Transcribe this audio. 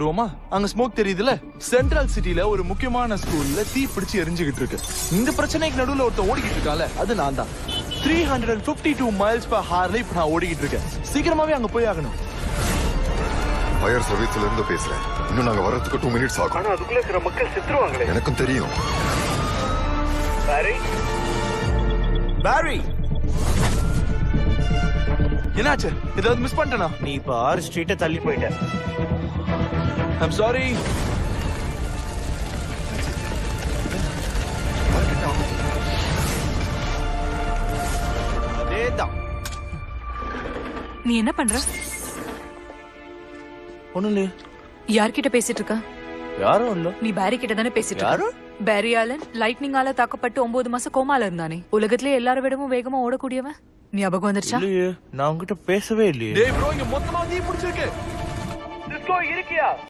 ரோமா அங்க ஸ்மோக் தெரியுதுல, சென்ட்ரல் சிட்டில ஒரு முக்கியமான ஸ்கூல்ல தீ பிடிச்சு எரிஞ்சுகிட்டு இருக்கு. இந்த பிரச்சனைக்கு நடுவுல ஒருத்த ஓடிக்கிட்டு இருக்கால, அது நான் தான். 352 மைல்ஸ் per hourல இப்ப நான் ஓடிக்கிட்டு இருக்கேன். சீக்கிரமாவே அங்க போய் ஆகணும். ஃபயர் சர்வீஸ்ல இருந்து பேசுறேன். இன்னும் நாங்க வரதுக்கு 2 minutes ஆகும். ஆனா அதுக்குள்ள சில மக்கள் செத்துருவாங்களே. எனக்கும் தெரியும். பாரி, என்னாச்சு? ஏதாவது மிஸ் பண்ணிட்டேனா? நீ இப்ப 6 ஸ்ட்ரீட்டை தள்ளி போயிட்ட. I'm sorry. அதேதான். நீ என்ன பண்ற? ஒண்ணும் இல்லையே. யார்கிட்ட பேசிட்டு இருக்க? யாரும் இல்ல. நீ பேரி கிட்ட தானே பேசிட்டு இருக்க? யாரு? பேரி ஆலன் லைட்னிங்கால தாக்கப்பட்டு 9 மாசம் கோமால இருந்தானே. உலகத்திலே எல்லார விடவும் வேகமா ஓடக்கூடியவன். ஞாபகம் வந்துருச்சா? இல்லையே, நான் உங்ககிட்ட பேசவே இல்லையே. டேய் ப்ரோ, இங்க மொத்தமா தீ பிடிச்சிருக்கு. டிஸ்கோ இருக்கியா?